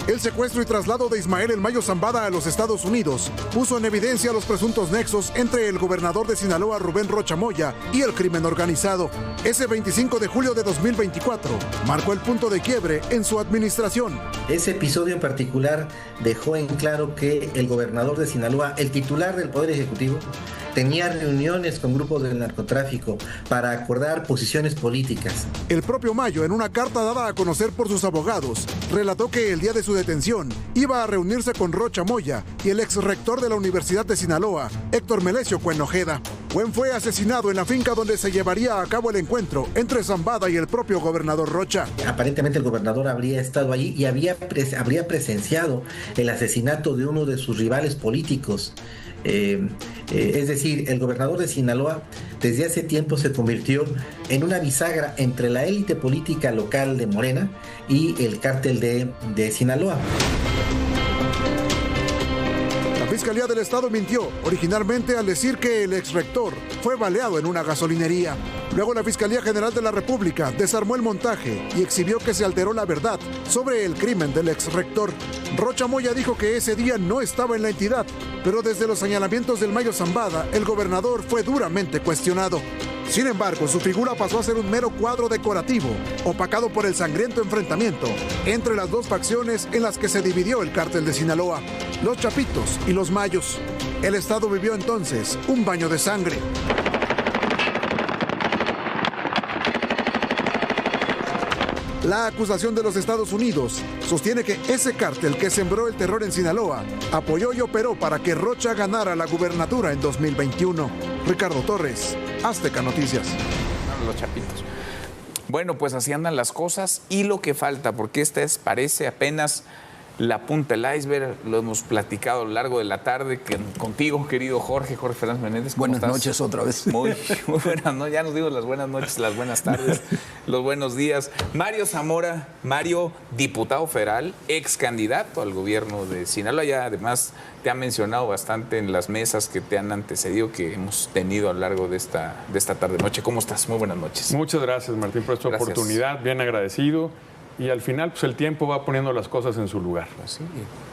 El secuestro y traslado de Ismael El Mayo Zambada a los Estados Unidos puso en evidencia los presuntos nexos entre el gobernador de Sinaloa, Rubén Rocha Moya, y el crimen organizado. Ese 25 de julio de 2024 marcó el punto de quiebre en su administración. Ese episodio en particular dejó en claro que el gobernador de Sinaloa, el titular del Poder Ejecutivo, tenía reuniones con grupos del narcotráfico para acordar posiciones políticas. El propio Mayo, en una carta dada a conocer por sus abogados, relató que el día de su detención iba a reunirse con Rocha Moya y el ex rector de la Universidad de Sinaloa, Héctor Melesio Cuen Ojeda. Cuen fue asesinado en la finca donde se llevaría a cabo el encuentro entre Zambada y el propio gobernador Rocha. Aparentemente el gobernador habría estado allí y habría presenciado el asesinato de uno de sus rivales políticos. Es decir, el gobernador de Sinaloa desde hace tiempo se convirtió en una bisagra entre la élite política local de Morena y el cártel de Sinaloa. La Fiscalía del Estado mintió originalmente al decir que el exrector fue baleado en una gasolinería. Luego la Fiscalía General de la República desarmó el montaje y exhibió que se alteró la verdad sobre el crimen del exrector. Rocha Moya dijo que ese día no estaba en la entidad, pero desde los señalamientos del Mayo Zambada, el gobernador fue duramente cuestionado. Sin embargo, su figura pasó a ser un mero cuadro decorativo, opacado por el sangriento enfrentamiento entre las dos facciones en las que se dividió el cártel de Sinaloa, los Chapitos y los Mayos. El Estado vivió entonces un baño de sangre. La acusación de los Estados Unidos sostiene que ese cártel que sembró el terror en Sinaloa apoyó y operó para que Rocha ganara la gubernatura en 2021. Ricardo Torres, Azteca Noticias. Los Chapitos. Bueno, pues así andan las cosas y lo que falta, porque parece apenas la punta del iceberg. Lo hemos platicado a lo largo de la tarde contigo, querido Jorge Fernández Menéndez. Buenas noches otra vez. Muy buenas, ¿no? Ya nos digo las buenas noches, las buenas tardes, los buenos días. Mario Zamora, diputado federal, ex candidato al gobierno de Sinaloa. Ya además te ha mencionado bastante en las mesas que te han antecedido, que hemos tenido a lo largo de esta tarde-noche. ¿Cómo estás? Muy buenas noches. Muchas gracias, Martín, por esta oportunidad. Bien agradecido. Y al final, pues el tiempo va poniendo las cosas en su lugar. Así,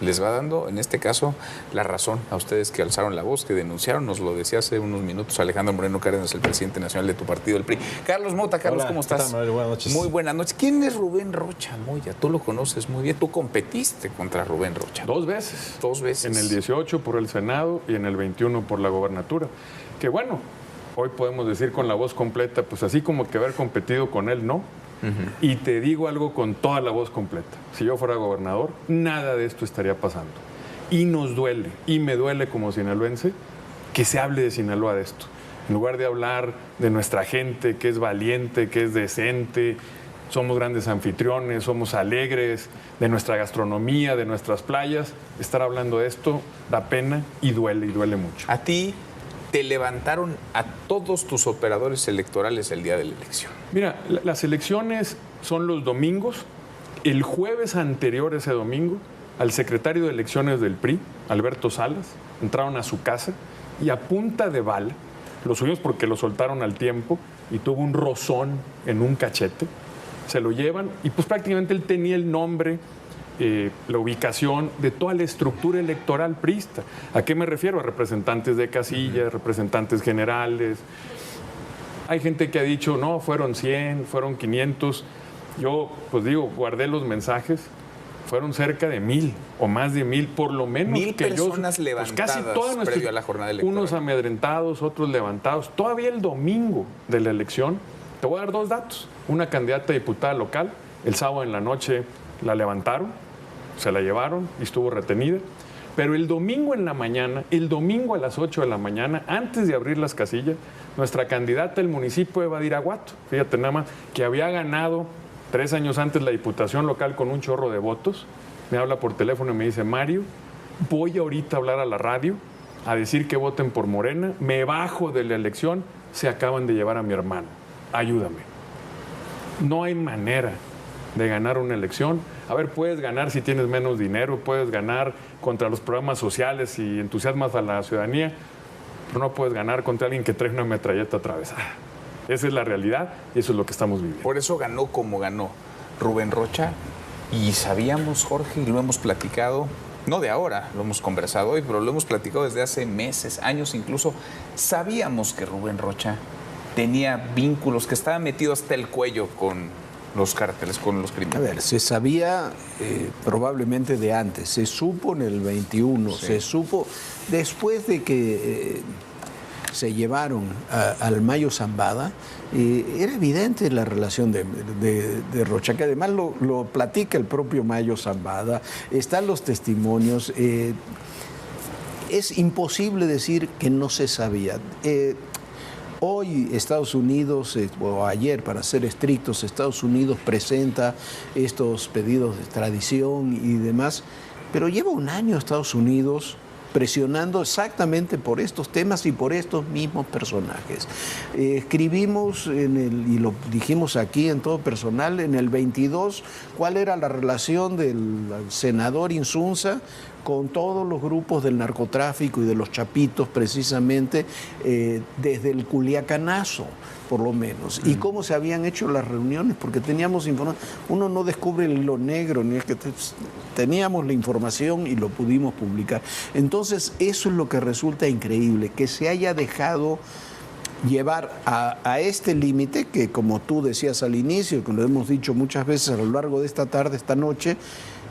les va dando, en este caso, la razón a ustedes que alzaron la voz, que denunciaron. Nos lo decía hace unos minutos Alejandro Moreno Cárdenas, el presidente nacional de tu partido, el PRI. Carlos Mota, Carlos, hola, ¿cómo estás? ¿Qué tal, Mario? Buenas noches. Muy buenas noches. ¿Quién es Rubén Rocha Moya? Tú lo conoces muy bien. Tú competiste contra Rubén Rocha. Dos veces. Dos veces. En el 18 por el Senado y en el 21 por la gobernatura. Que bueno, hoy podemos decir con la voz completa, pues así como que haber competido con él, no. Y te digo algo con toda la voz completa. Si yo fuera gobernador, nada de esto estaría pasando. Y nos duele, y me duele como sinaloense, que se hable de Sinaloa de esto. En lugar de hablar de nuestra gente, que es valiente, que es decente, somos grandes anfitriones, somos alegres, de nuestra gastronomía, de nuestras playas, estar hablando de esto da pena y duele mucho. A ti te levantaron a todos tus operadores electorales el día de la elección. Mira, las elecciones son los domingos. El jueves anterior a ese domingo, al secretario de elecciones del PRI, Alberto Salas, entraron a su casa y a punta de bala, lo subimos porque lo soltaron al tiempo y tuvo un rozón en un cachete, se lo llevan y pues prácticamente él tenía el nombre, la ubicación de toda la estructura electoral priista. ¿A qué me refiero? A representantes de casillas, representantes generales. Hay gente que ha dicho, no, fueron 100, fueron 500. Yo, pues digo, guardé los mensajes. Fueron cerca de 1,000 o más de 1,000, por lo menos. 1,000 personas levantadas casi todas previo a la jornada electoral. Unos amedrentados, otros levantados. Todavía el domingo de la elección, te voy a dar dos datos. Una candidata a diputada local, el sábado en la noche la levantaron, se la llevaron y estuvo retenida. Pero el domingo en la mañana, el domingo a las 8 de la mañana, antes de abrir las casillas, nuestra candidata del municipio de Badiraguato, fíjate nada más, que había ganado 3 años antes la diputación local con un chorro de votos, me habla por teléfono y me dice, Mario, voy ahorita a hablar a la radio, a decir que voten por Morena, me bajo de la elección, se acaban de llevar a mi hermano, ayúdame. No hay manera de ganar una elección. A ver, puedes ganar si tienes menos dinero, puedes ganar contra los programas sociales y entusiasmas a la ciudadanía, pero no puedes ganar contra alguien que trae una metralleta atravesada. Esa es la realidad y eso es lo que estamos viviendo. Por eso ganó como ganó Rubén Rocha. Y sabíamos, Jorge, y lo hemos platicado, no de ahora, lo hemos conversado hoy, pero lo hemos platicado desde hace meses, años incluso, sabíamos que Rubén Rocha tenía vínculos, que estaba metido hasta el cuello con los cárteles, con los A criminales. ver, se sabía probablemente de antes, se supo en el 21, Sí. se supo después de que se llevaron al Mayo Zambada, era evidente la relación de Rocha, que además lo platica el propio Mayo Zambada, están los testimonios, es imposible decir que no se sabía. Hoy Estados Unidos, o ayer para ser estrictos, Estados Unidos presenta estos pedidos de extradición y demás, pero lleva un año Estados Unidos presionando exactamente por estos temas y por estos mismos personajes. Escribimos, y lo dijimos aquí en Todo Personal, en el 22, cuál era la relación del senador Insunza con todos los grupos del narcotráfico y de los chapitos, precisamente, desde el Culiacanazo, por lo menos. Y cómo se habían hecho las reuniones, porque teníamos información. Uno no descubre el hilo negro, ni es que teníamos la información y lo pudimos publicar. Entonces, eso es lo que resulta increíble, que se haya dejado llevar a este límite, que como tú decías al inicio, que lo hemos dicho muchas veces a lo largo de esta tarde, esta noche,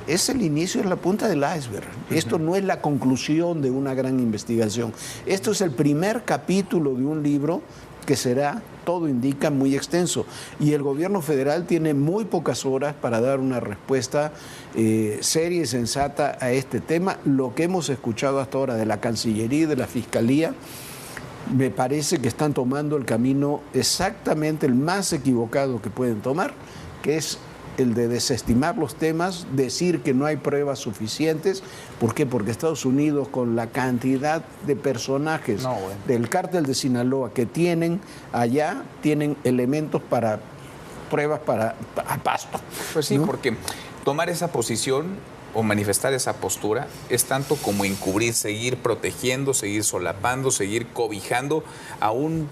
es el inicio, es la punta del iceberg. Esto no es la conclusión de una gran investigación. Esto es el primer capítulo de un libro que será, todo indica, muy extenso. Y el gobierno federal tiene muy pocas horas para dar una respuesta seria y sensata a este tema. Lo que hemos escuchado hasta ahora de la Cancillería y de la Fiscalía, me parece que están tomando el camino exactamente el más equivocado que pueden tomar, que es el de desestimar los temas, decir que no hay pruebas suficientes. ¿Por qué? Porque Estados Unidos, con la cantidad de personajes del cártel de Sinaloa que tienen allá, tienen elementos para pruebas a pasto. Pues sí, ¿no? porque tomar esa posición o manifestar esa postura es tanto como encubrir, seguir protegiendo, seguir solapando, seguir cobijando a un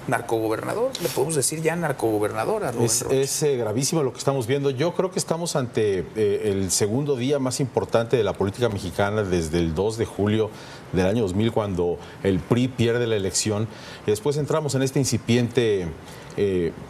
narcogobernador, le podemos decir ya narcogobernador a Rubén Rocha. Es gravísimo lo que estamos viendo. Yo creo que estamos ante el segundo día más importante de la política mexicana desde el 2 de julio del año 2000, cuando el PRI pierde la elección. Y después entramos en esta incipiente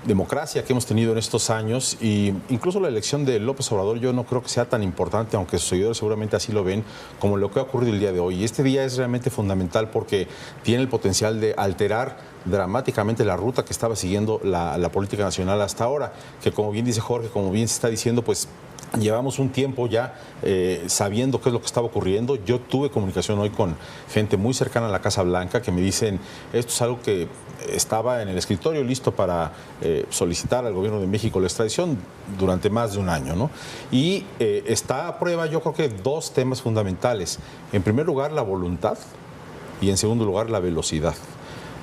democracia que hemos tenido en estos años, y incluso la elección de López Obrador yo no creo que sea tan importante, aunque sus seguidores seguramente así lo ven, como lo que ha ocurrido el día de hoy. Y este día es realmente fundamental porque tiene el potencial de alterar dramáticamente la ruta que estaba siguiendo la política nacional hasta ahora, que como bien dice Jorge, como bien se está diciendo, pues llevamos un tiempo ya sabiendo qué es lo que estaba ocurriendo. Yo tuve comunicación hoy con gente muy cercana a la Casa Blanca que me dicen, esto es algo que estaba en el escritorio listo para solicitar al gobierno de México la extradición durante más de un año, ¿no? Y está a prueba, yo creo que dos temas fundamentales. En primer lugar, la voluntad, y en segundo lugar, la velocidad.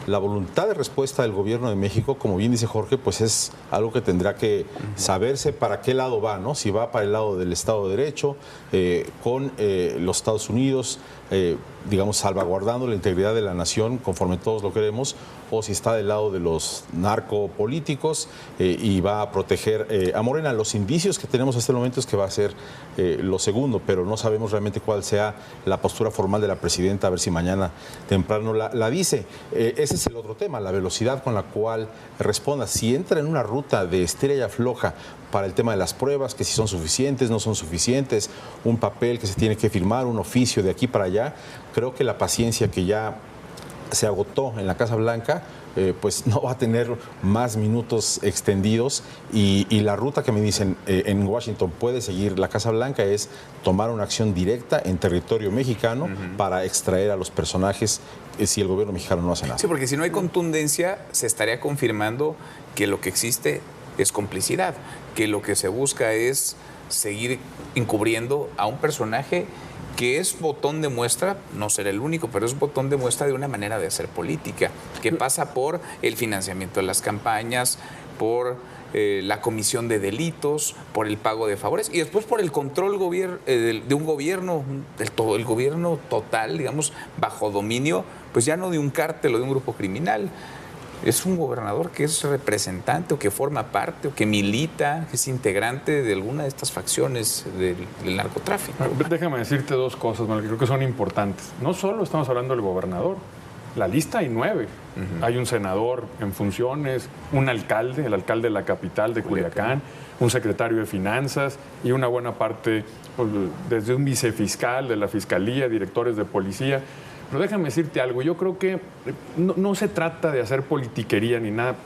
La voluntad de respuesta del gobierno de México, como bien dice Jorge, pues es algo que tendrá que saberse para qué lado va, ¿no? Si va para el lado del Estado de Derecho, con los Estados Unidos, digamos, salvaguardando la integridad de la nación, conforme todos lo queremos, o si está del lado de los narcopolíticos y va a proteger a Morena. Los indicios que tenemos hasta el momento es que va a ser lo segundo, pero no sabemos realmente cuál sea la postura formal de la presidenta, a ver si mañana temprano la dice. Ese es el otro tema, la velocidad con la cual responda. Si entra en una ruta de estira y afloja para el tema de las pruebas, que si son suficientes, no son suficientes, un papel que se tiene que firmar, un oficio de aquí para allá, creo que la paciencia que ya se agotó en la Casa Blanca, pues no va a tener más minutos extendidos, y la ruta que me dicen en Washington puede seguir la Casa Blanca es tomar una acción directa en territorio mexicano para extraer a los personajes si el gobierno mexicano no hace nada. Sí, porque si no hay contundencia, se estaría confirmando que lo que existe es complicidad, que lo que se busca es seguir encubriendo a un personaje que es botón de muestra, no será el único, pero es botón de muestra de una manera de hacer política, que pasa por el financiamiento de las campañas, por la comisión de delitos, por el pago de favores y después por el control de un gobierno, el gobierno total, digamos, bajo dominio, pues ya no de un cártel o de un grupo criminal. es un gobernador que es representante o que forma parte o que milita, que es integrante de alguna de estas facciones del narcotráfico. Déjame decirte dos cosas, Manuel, que creo que son importantes. No solo estamos hablando del gobernador, la lista hay 9. Hay un senador en funciones, un alcalde, el alcalde de la capital de Culiacán, un secretario de finanzas y una buena parte, desde un vicefiscal de la fiscalía, directores de policía. Pero déjame decirte algo, yo creo que no se trata de hacer politiquería ni nada.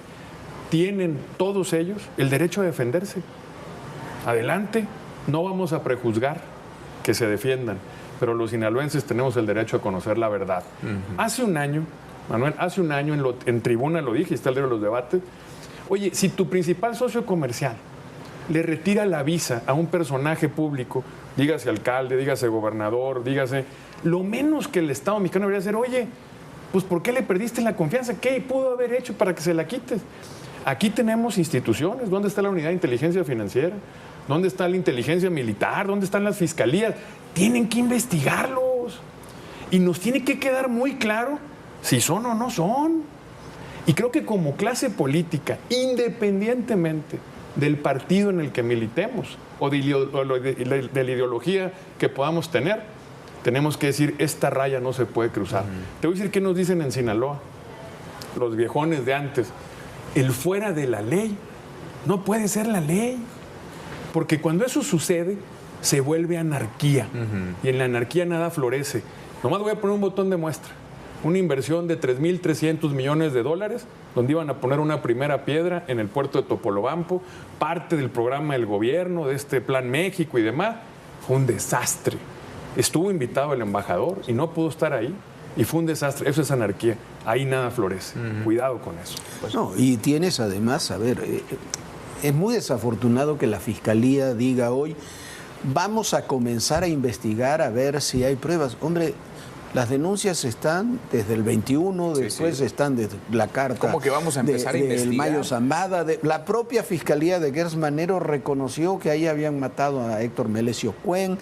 Tienen todos ellos el derecho a defenderse. Adelante, no vamos a prejuzgar que se defiendan, pero los sinaloenses tenemos el derecho a conocer la verdad. Hace un año, Manuel, en tribuna lo dije, está el libro de los debates, oye, si tu principal socio comercial le retira la visa a un personaje público, dígase alcalde, dígase gobernador, dígase... Lo menos que el Estado mexicano debería hacer, oye, pues ¿por qué le perdiste la confianza? ¿Qué pudo haber hecho para que se la quites? Aquí tenemos instituciones. ¿Dónde está la unidad de inteligencia financiera? ¿Dónde está la inteligencia militar? ¿Dónde están las fiscalías? Tienen que investigarlos. Y nos tiene que quedar muy claro si son o no son. Y creo que como clase política, independientemente del partido en el que militemos o de la ideología que podamos tener, tenemos que decir, esta raya no se puede cruzar. Te voy a decir qué nos dicen en Sinaloa, los viejones de antes. El fuera de la ley no puede ser la ley. Porque cuando eso sucede, se vuelve anarquía. Y en la anarquía nada florece. Nomás voy a poner un botón de muestra. Una inversión de 3.300 millones de dólares, donde iban a poner una primera piedra en el puerto de Topolobampo, parte del programa del gobierno, de este Plan México y demás. Fue un desastre. Estuvo invitado el embajador y no pudo estar ahí. Y fue un desastre. Eso es anarquía. Ahí nada florece. Cuidado con eso. Pues no, y tienes además, a ver, es muy desafortunado que la Fiscalía diga hoy, vamos a comenzar a investigar a ver si hay pruebas. Hombre, las denuncias están desde el 21, después están desde la carta. ¿Cómo que vamos a empezar a investigar? El Mayo Zambada. La propia Fiscalía de Gers Manero reconoció que ahí habían matado a Héctor Melesio Cuen.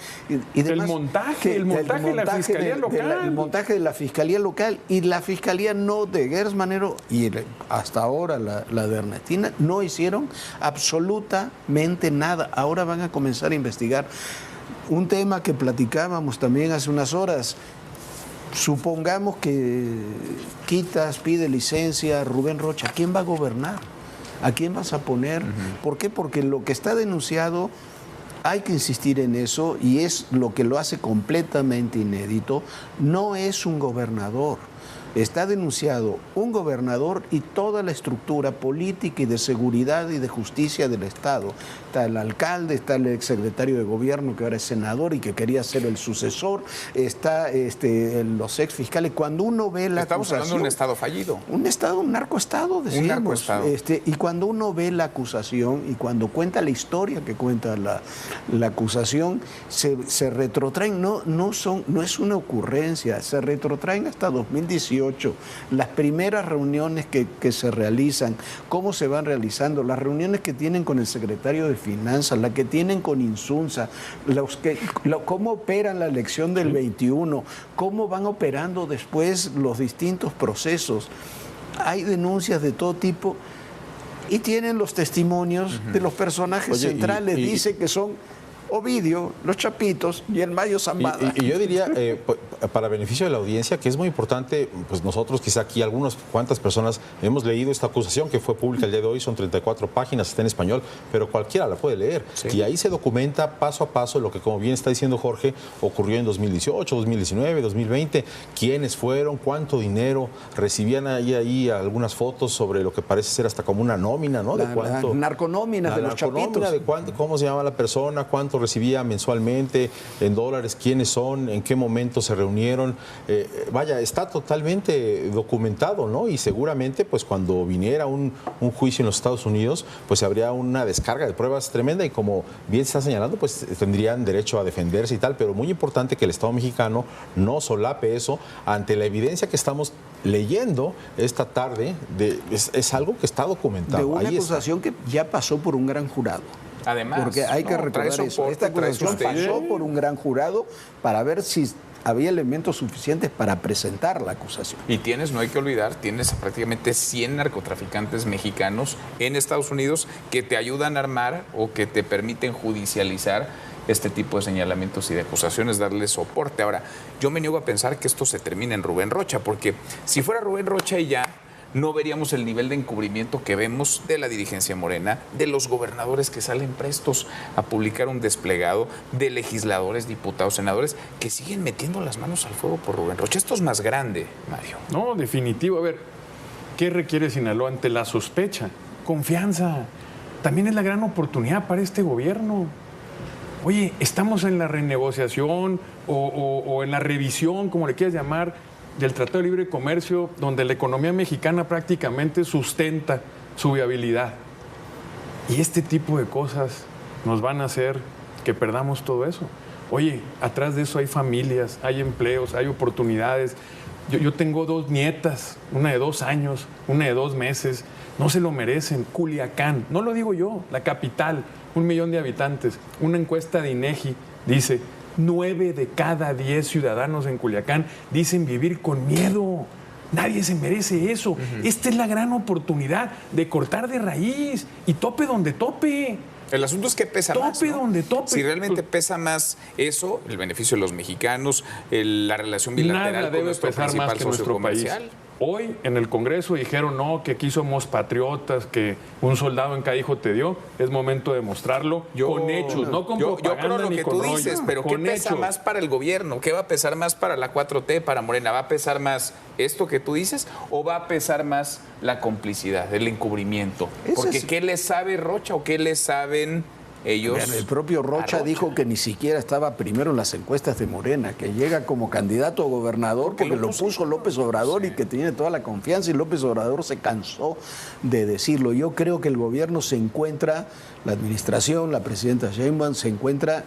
Y demás, el montaje de la Fiscalía local. El montaje de la Fiscalía local y la Fiscalía no de Gers Manero y hasta ahora la de Ernestina no hicieron absolutamente nada. Ahora van a comenzar a investigar. Un tema que platicábamos también hace unas horas. Supongamos que pide licencia a Rubén Rocha. ¿Quién va a gobernar? ¿A quién vas a poner? ¿Por qué? Porque lo que está denunciado, hay que insistir en eso, y es lo que lo hace completamente inédito, no es un gobernador. Está denunciado un gobernador y toda la estructura política y de seguridad y de justicia del Estado. Está el alcalde, está el exsecretario de gobierno que ahora es senador y que quería ser el sucesor, está los exfiscales. Cuando uno ve la Estamos hablando de un Estado fallido. Un narcoestado, decíamos. Un narcoestado. Y cuando uno ve la acusación y cuando cuenta la historia que cuenta la acusación, se retrotraen, no es una ocurrencia, se retrotraen hasta 2018. Las primeras reuniones que se realizan, cómo se van realizando, las reuniones que tienen con el secretario de Finanzas, las que tienen con Insunza, cómo operan la elección del 21, cómo van operando después los distintos procesos. Hay denuncias de todo tipo y tienen los testimonios de los personajes centrales. Dice que son Ovidio, los Chapitos y el Mayo Zambada. Y yo diría, para beneficio de la audiencia, que es muy importante, pues nosotros quizá aquí cuantas personas hemos leído esta acusación que fue pública el día de hoy, son 34 páginas, está en español, pero cualquiera la puede leer. Y ahí se documenta paso a paso lo que, como bien está diciendo Jorge, ocurrió en 2018, 2019, 2020, quiénes fueron, cuánto dinero, recibían ahí algunas fotos sobre lo que parece ser hasta como una nómina, ¿no? La narconómina de los Chapitos. De cómo se llama la persona, cuánto recibía mensualmente en dólares, quiénes son, en qué momento se reunieron. Vaya, está totalmente documentado, ¿no? Y seguramente, pues cuando viniera un juicio en los Estados Unidos, pues habría una descarga de pruebas tremenda y, como bien se está señalando, pues tendrían derecho a defenderse y tal, pero muy importante que el Estado mexicano no solape eso ante la evidencia que estamos leyendo esta tarde. Es algo que está documentado. De una acusación que ya pasó por un gran jurado. Además, porque hay que recordar eso. Esta acusación pasó por un gran jurado para ver si había elementos suficientes para presentar la acusación. Y no hay que olvidar, tienes prácticamente 100 narcotraficantes mexicanos en Estados Unidos que te ayudan a armar o que te permiten judicializar este tipo de señalamientos y de acusaciones, darle soporte. Ahora, yo me niego a pensar que esto se termine en Rubén Rocha, porque si fuera Rubén Rocha y ya, no veríamos el nivel de encubrimiento que vemos de la dirigencia morena, de los gobernadores que salen prestos a publicar un desplegado, de legisladores, diputados, senadores, que siguen metiendo las manos al fuego por Rubén Rocha. Esto es más grande, Mario. No, definitivo. A ver, ¿qué requiere Sinaloa ante la sospecha? Confianza. También es la gran oportunidad para este gobierno. Oye, estamos en la renegociación o en la revisión, como le quieras llamar, del Tratado de Libre Comercio, donde la economía mexicana prácticamente sustenta su viabilidad. Y este tipo de cosas nos van a hacer que perdamos todo eso. Oye, atrás de eso hay familias, hay empleos, hay oportunidades. Yo tengo 2 nietas, una de 2 años, una de 2 meses. No se lo merecen. Culiacán, no lo digo yo, la capital, 1 millón de habitantes. Una encuesta de INEGI dice: 9 de cada 10 ciudadanos en Culiacán dicen vivir con miedo. Nadie se merece eso. Esta es la gran oportunidad de cortar de raíz y tope donde tope. El asunto es que pesa más, Tope ¿no? donde tope. Si realmente pesa más eso, el beneficio de los mexicanos, la relación bilateral Nada con debe nuestro pesar principal más que socio nuestro país. comercial. Hoy en el Congreso dijeron no, que aquí somos patriotas, que un soldado en cada hijo te dio. Es momento de mostrarlo con hechos, no con propaganda. Yo creo lo ni que con tú dices, rollo, pero ¿qué con pesa hechos. más para el gobierno? ¿Qué va a pesar más para la 4T, para Morena? ¿Va a pesar más esto que tú dices o va a pesar más la complicidad, el encubrimiento? Porque ¿qué le sabe Rocha o qué le saben ellos? Bueno, el propio Rocha dijo que ni siquiera estaba primero en las encuestas de Morena, que llega como candidato a gobernador porque lo puso López Obrador, sí, y que tiene toda la confianza, y López Obrador se cansó de decirlo. Yo creo que el gobierno se encuentra, la administración, la presidenta Sheinbaum se encuentra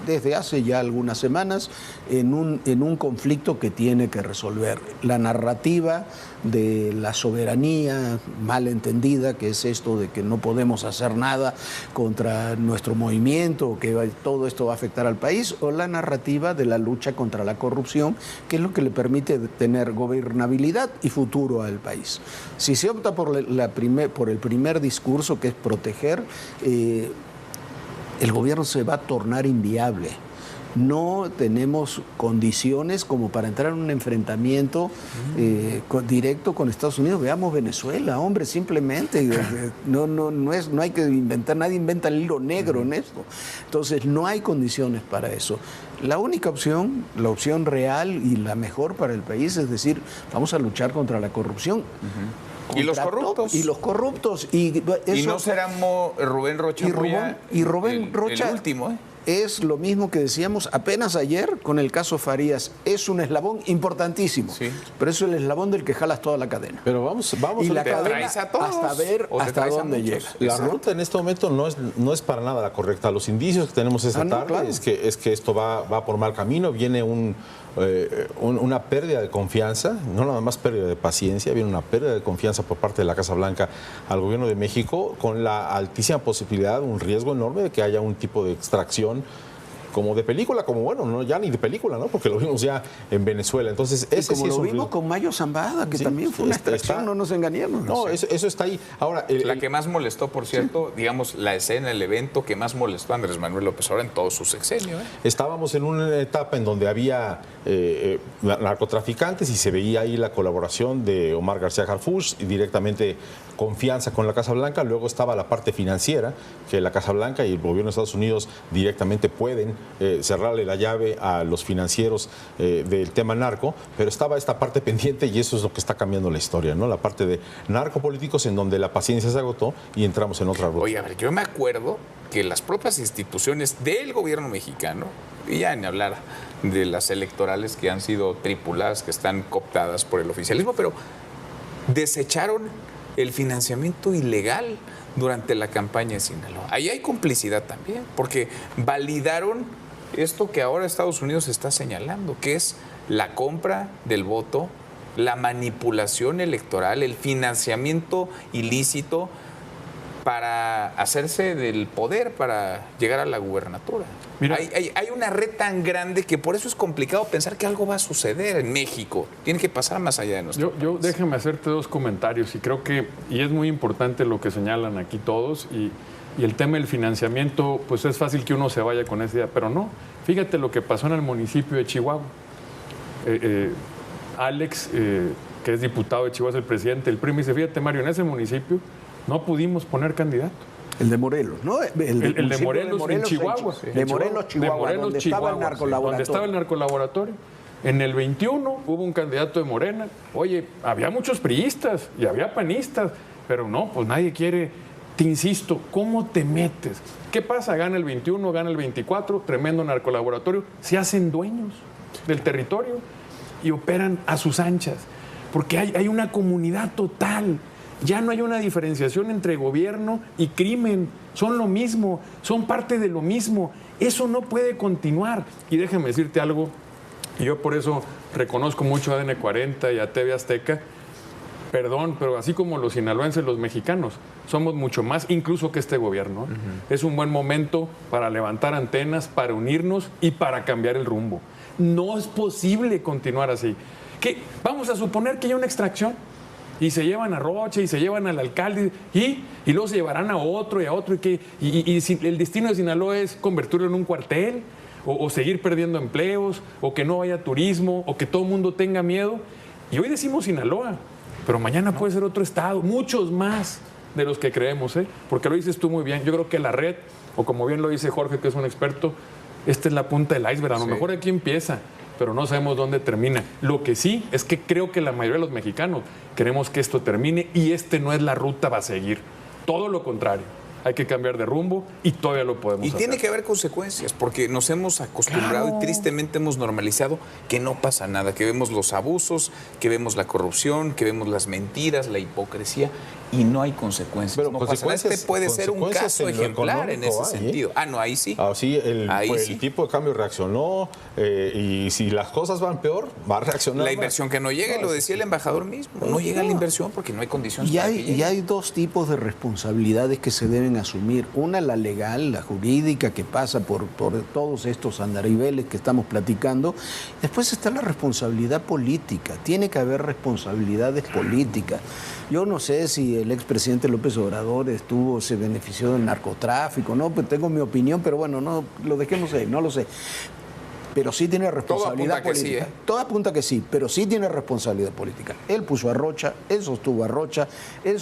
desde hace ya algunas semanas en un conflicto que tiene que resolver. La narrativa de la soberanía mal entendida, que es esto de que no podemos hacer nada contra nuestro movimiento, que todo esto va a afectar al país, o la narrativa de la lucha contra la corrupción, que es lo que le permite tener gobernabilidad y futuro al país. Si se opta por el primer discurso, que es proteger, el gobierno se va a tornar inviable. No tenemos condiciones como para entrar en un enfrentamiento directo con Estados Unidos. Veamos Venezuela, hombre, simplemente. No hay que inventar, nadie inventa el hilo negro en esto. Entonces, no hay condiciones para eso. La única opción, la opción real y la mejor para el país, es decir, vamos a luchar contra la corrupción. ¿Y los corruptos? Y los corruptos. Y no será Rubén Rocha Rubén Rocha el último, es lo mismo que decíamos apenas ayer con el caso Farías. Es un eslabón importantísimo, sí, pero es el eslabón del que jalas toda la cadena. Pero vamos y a la cadena hasta ver hasta dónde llega. La ruta en este momento no es para nada la correcta. Los indicios que tenemos esta tarde claro, es que esto va por mal camino. Viene una pérdida de confianza, no nada más pérdida de paciencia, viene una pérdida de confianza por parte de la Casa Blanca al gobierno de México, con la altísima posibilidad, un riesgo enorme de que haya un tipo de extracción como de película, como bueno, no ya ni de película, ¿no? Porque lo vimos ya en Venezuela. Entonces, ese como sí es lo vimos con Mayo Zambada, que sí, también fue una extracción, no nos engañemos. No, eso está ahí. Ahora, la que más molestó, por cierto, sí, digamos, la escena, el evento que más molestó a Andrés Manuel López Obrador en todo su sexenio. Estábamos en una etapa en donde había narcotraficantes y se veía ahí la colaboración de Omar García Harfuch y directamente confianza con la Casa Blanca. Luego estaba la parte financiera, que la Casa Blanca y el gobierno de Estados Unidos directamente pueden cerrarle la llave a los financieros del tema narco, pero estaba esta parte pendiente y eso es lo que está cambiando la historia, ¿no? La parte de narcopolíticos en donde la paciencia se agotó y entramos en otra ruta. Oye, a ver, yo me acuerdo que las propias instituciones del gobierno mexicano, y ya ni hablar de las electorales que han sido tripuladas, que están cooptadas por el oficialismo, pero desecharon el financiamiento ilegal durante la campaña de Sinaloa. Ahí hay complicidad también, porque validaron esto que ahora Estados Unidos está señalando, que es la compra del voto, la manipulación electoral, el financiamiento ilícito. para hacerse del poder, para llegar a la gubernatura. Mira, hay una red tan grande que por eso es complicado pensar que algo va a suceder en México. Tiene que pasar más allá de nuestro país. Déjame hacerte 2 comentarios y creo que, y es muy importante lo que señalan aquí todos, y el tema del financiamiento, pues es fácil que uno se vaya con esa idea, pero no. Fíjate lo que pasó en el municipio de Chihuahua. Alex, que es diputado de Chihuahua, es el presidente del PRI, me dice, fíjate, Mario, en ese municipio no pudimos poner candidato. El de Morelos, ¿no? El de Morelos en Chihuahua. De Morelos, Chihuahua, donde estaba el narcolaboratorio. Donde estaba el narcolaboratorio. En el 21 hubo un candidato de Morena. Oye, había muchos priistas y había panistas, pero no, pues nadie quiere. Te insisto, ¿cómo te metes? ¿Qué pasa? Gana el 21, gana el 24, tremendo narcolaboratorio. Se hacen dueños del territorio y operan a sus anchas, porque hay una comunidad total. Ya no hay una diferenciación entre gobierno y crimen. Son lo mismo, son parte de lo mismo. Eso no puede continuar. Y déjame decirte algo, y yo por eso reconozco mucho a ADN 40 y a TV Azteca. Perdón, pero así como los sinaloenses, los mexicanos, somos mucho más incluso que este gobierno. Es un buen momento para levantar antenas, para unirnos y para cambiar el rumbo. No es posible continuar así. ¿Qué? Vamos a suponer que hay una extracción y se llevan a Rocha y se llevan al alcalde y luego se llevarán a otro y a otro. Y si el destino de Sinaloa es convertirlo en un cuartel o seguir perdiendo empleos o que no haya turismo o que todo el mundo tenga miedo. Y hoy decimos Sinaloa, pero mañana puede ser otro estado, muchos más de los que creemos, porque lo dices tú muy bien. Yo creo que la red, o como bien lo dice Jorge, que es un experto, esta es la punta del iceberg. A lo mejor aquí empieza, pero no sabemos dónde termina. Lo que sí es que creo que la mayoría de los mexicanos queremos que esto termine y no es la ruta a seguir. Todo lo contrario. Hay que cambiar de rumbo y todavía lo podemos hacer. Y tiene que haber consecuencias, porque nos hemos acostumbrado y tristemente hemos normalizado que no pasa nada, que vemos los abusos, que vemos la corrupción, que vemos las mentiras, la hipocresía, y no hay consecuencias. Pero no pasa nada. Este puede ser un caso ejemplar en ese sentido. No, ahí sí. Sí, el tipo de cambio reaccionó, y si las cosas van peor, va a reaccionar. La inversión que no llega, lo decía el embajador mismo, no llega la inversión porque no hay condiciones. Y hay 2 tipos de responsabilidades que se deben asumir. Una, la legal, la jurídica, que pasa por todos estos andariveles que estamos platicando. Después está la responsabilidad política. Tiene que haber responsabilidades políticas. Yo no sé si el expresidente López Obrador se benefició del narcotráfico, ¿no? Pues tengo mi opinión, pero bueno, no lo dejemos ahí, no lo sé. Pero sí tiene responsabilidad política. Todo apunta que sí, pero sí tiene responsabilidad política. Él puso a Rocha, él sostuvo a Rocha, él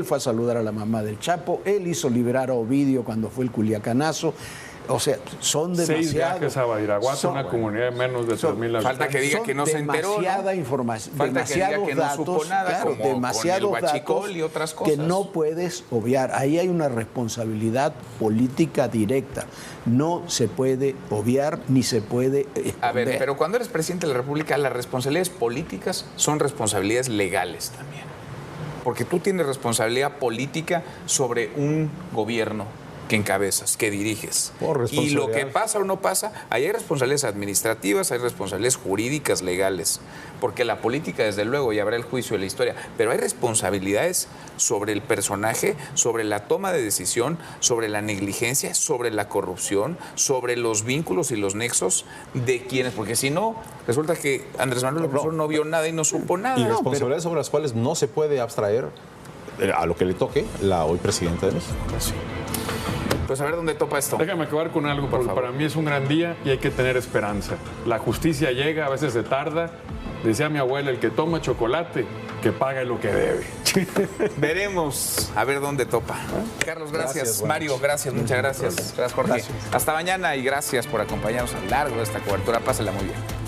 fue a saludar a la mamá del Chapo, él hizo liberar a Ovidio cuando fue el culiacanazo. O sea, son demasiados. 6 viajes a Badiraguato, una comunidad de menos de 3,000 habitantes. Falta que diga que no se enteró. Demasiada información, falta demasiados que diga que datos, no supo nada, claro, como demasiados con el huachicol datos y otras cosas. que no puedes obviar. Ahí hay una responsabilidad política directa. No se puede obviar ni se puede esconder. A ver, pero cuando eres presidente de la República, las responsabilidades políticas son responsabilidades legales también. Porque tú tienes responsabilidad política sobre un gobierno que encabezas, que diriges. Y lo que pasa o no pasa, ahí hay responsabilidades administrativas, hay responsabilidades jurídicas, legales, porque la política, desde luego, ya habrá el juicio de la historia, pero hay responsabilidades sobre el personaje, sobre la toma de decisión, sobre la negligencia, sobre la corrupción, sobre los vínculos y los nexos de quienes, porque si no, resulta que Andrés Manuel López Obrador no vio nada y no supo nada. Y responsabilidades sobre las cuales no se puede abstraer a lo que le toque la hoy presidenta de México. Sí. Pues a ver dónde topa esto. Déjame acabar con algo, porque para mí es un gran día y hay que tener esperanza. La justicia llega, a veces se tarda. Decía mi abuela, el que toma chocolate, que pague lo que debe. Veremos a ver dónde topa. Carlos, gracias. Mario, gracias, muchas gracias. Gracias, Jorge. Gracias. Hasta mañana y gracias por acompañarnos a lo largo de esta cobertura. Pásela muy bien.